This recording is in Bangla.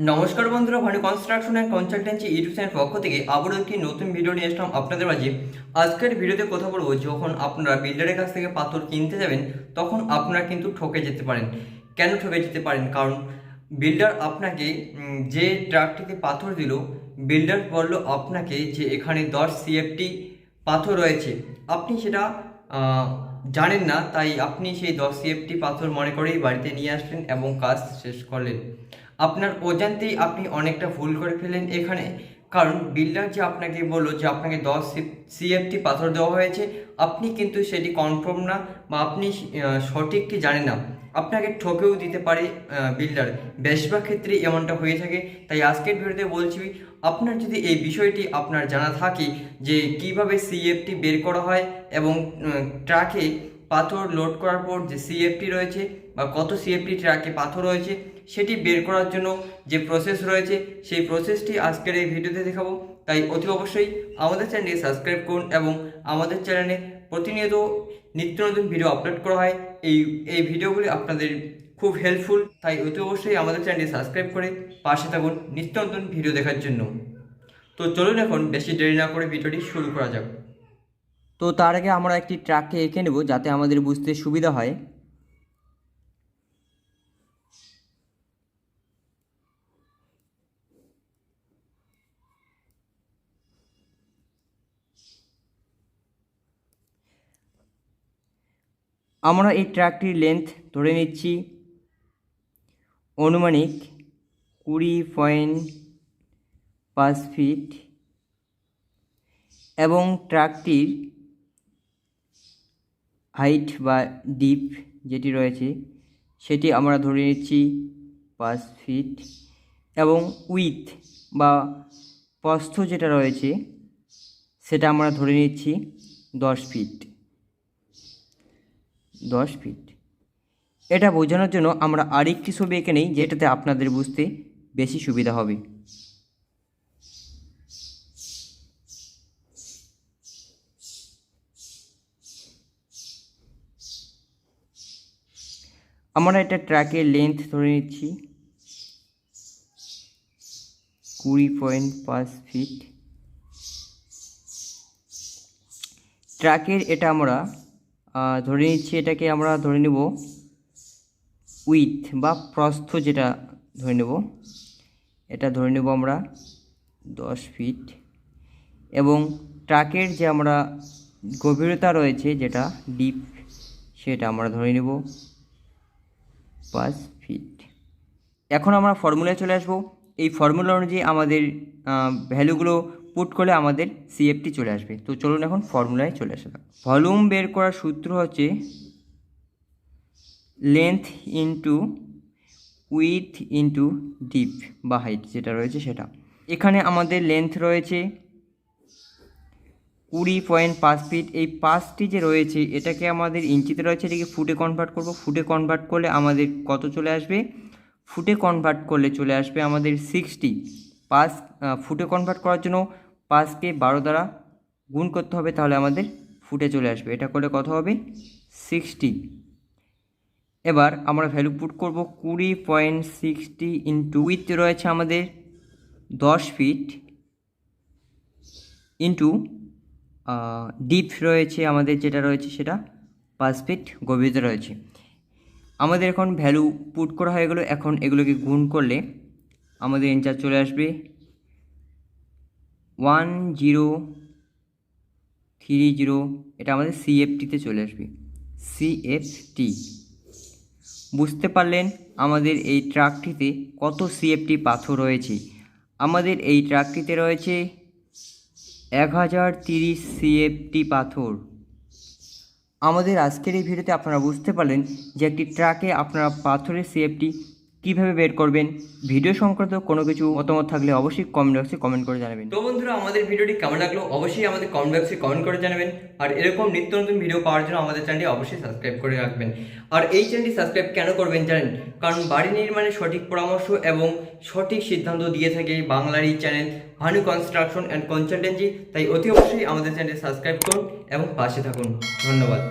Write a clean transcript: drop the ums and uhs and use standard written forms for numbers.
নমস্কার বন্ধুরা, Bhanu construction and consultancy YouTube channel পক্ষ থেকে আবারও একটি নতুন ভিডিও নিয়ে আসলাম আপনাদের মাঝে। আজকের ভিডিওতে কথা বলবো, যখন আপনারা বিল্ডারের কাছ থেকে পাথর কিনতে যাবেন তখন আপনারা কিন্তু ঠকে যেতে পারেন। কেন ঠকে যেতে পারেন? কারণ বিল্ডার আপনাকে যে ট্রাকটিতে পাথর দিল, বিল্ডার বলল আপনাকে যে এখানে 10 সিএফটি পাথর রয়েছে, আপনি সেটা জানেন না, তাই আপনি সেই 10 সিএফটি পাথর মনে করেই বাড়িতে নিয়ে আসলেন এবং কাজ শেষ করলেন। আপনার অজান্তেই আপনি অনেকটা ভুল করে ফেলেন এখানে। কারণ বিল্ডার যে আপনাকে বললো যে আপনাকে 10 সিএফটি পাথর দেওয়া হয়েছে, আপনি কিন্তু সেটি কনফার্ম না বা আপনি সঠিকটি জানেন না, আপনাকে ঠকেও দিতে পারে বিল্ডার। বেশিরভাগ ক্ষেত্রে এমনটা হয়ে থাকে। তাই আজকের ভিডিওতে বলছি, আপনার যদি এই বিষয়টি আপনার জানা থাকে যে কিভাবে সিএফটি বের করা হয় এবং ট্রাকে পাথর লোড করার পর যে সিএফটি রয়েছে বা কত সিএফটি ট্রাকে পাথর রয়েছে সেটি বের করার জন্য যে প্রসেস রয়েছে, সেই প্রসেসটি আজকের এই ভিডিওতে দেখাবো। তাই অতি অবশ্যই আমাদের চ্যানেলটি সাবস্ক্রাইব করুন এবং আমাদের চ্যানেলে প্রতিনিয়ত নিত্য নতুন ভিডিও আপলোড করা হয়। এই ভিডিওগুলি আপনাদের খুব হেল্পফুল, তাই অতি অবশ্যই আমাদের চ্যানেলটি সাবস্ক্রাইব করে পাশে থাকুন নিত্য নতুন ভিডিও দেখার জন্য। তো চলুন এখন বেশি দেরি না করে ভিডিওটি শুরু করা যাক। তো তার আগে আমরা একটি ট্রাককে এঁকে নেব যাতে আমাদের বুঝতে সুবিধা হয়। আমরা এই ট্রাকটির লেন্থ ধরে নিচ্ছি আনুমানিক 20.5 ফিট এবং ট্রাকটির হাইট বা ডিপ যেটি রয়েছে সেটি আমরা ধরে নিচ্ছি 5 ফিট এবং উইথ বা প্রস্থ যেটা রয়েছে সেটা আমরা ধরে নিচ্ছি 10 ফিট। এটা বোঝানোর জন্য আমরা আরেকটি ছবি এঁকে নেই, যেটাতে আপনাদের বুঝতে বেশি সুবিধা হবে। আমরা এটা ট্র্যাকের লেন্থ ধরে নিচ্ছি 20.5 ফিট। ট্র্যাকের এটা আমরা ধরে নিচ্ছি, এটাকে আমরা ধরে নেব উইথ বা প্রস্থ, যেটা ধরে নেব এটা ধরে নেব আমরা 10 ফিট এবং ট্রাকের যে আমরা গভীরতা রয়েছে যেটা ডিপ সেটা আমরা ধরে নেব 5 ফিট। এখন আমরা ফর্মুলায় চলে আসব। এই ফর্মুলা অনুযায়ী আমাদের ভ্যালুগুলো পুট করলে আমাদের সিএফটি চলে আসবে। তো চলুন এখন ফর্মুলায় চলে আসা যাক। ভলিউম বের করার সূত্র হচ্ছে length into with into deep বা হাইট যেটা রয়েছে সেটা। এখানে আমাদের লেন্থ রয়েছে 20.5 ফিট। এই 5টি যে রয়েছে এটাকে আমাদের ইঞ্চিতে রয়েছে, এটাকে ফুটে কনভার্ট করব। ফুটে কনভার্ট করলে আমাদের কত চলে আসবে? ফুটে কনভার্ট করলে চলে আসবে আমাদের 60। ফুটে কনভার্ট করার জন্য 5কে 12 দ্বারা গুণ করতে হবে, তাহলে আমাদের ফুটে চলে আসবে। এটা করলে কত হবে? 60। এবার আমরা ভ্যালু পুট করব 20.60 ইন্টু উইথ রয়েছে আমাদের 10 ফিট ইন্টু ডিপ রয়েছে আমাদের যেটা রয়েছে সেটা 5 ফিট গভীরতা রয়েছে। আমাদের এখন ভ্যালু পুট করা হয়ে গেলো। এখন এগুলোকে গুণ করলে আমাদের অ্যান্সার চলে আসবে 1030। এটা আমাদের সিএফটিতে চলে আসবে, সিএফটি। বুঝতে পারলেন আমাদের এই ট্রাকটিতে কত সিএফটি পাথর রয়েছে? আমাদের এই ট্রাকটিতে রয়েছে 1030 সিএফটি পাথর। আমাদের আজকের এই ভিডিওতে আপনারা বুঝতে পারলেন যে একটি ট্রাকে আপনারা পাথরের সিএফটি কীভাবে বের করবেন। ভিডিও সংক্রান্ত কোনো কিছু মতামত থাকলে অবশ্যই কমেন্ট বক্সে কমেন্ট করে জানাবেন। তো বন্ধুরা, আমাদের ভিডিওটি কেমন লাগলো অবশ্যই আমাদের কমেন্ট বক্সে কমেন্ট করে জানাবেন। আর এরকম নিত্য নতুন ভিডিও পাওয়ার জন্য আমাদের চ্যানেলটি অবশ্যই সাবস্ক্রাইব করে রাখবেন। আর এই চ্যানেলটি সাবস্ক্রাইব কেন করবেন জানেন? কারণ বাড়ি নির্মাণের সঠিক পরামর্শ এবং সঠিক সিদ্ধান্ত দিয়ে থাকে বাংলার এই channel Bhanu construction and consultancy. তাই অতি অবশ্যই আমাদের চ্যানেলটি সাবস্ক্রাইব করুন এবং পাশে থাকুন। ধন্যবাদ।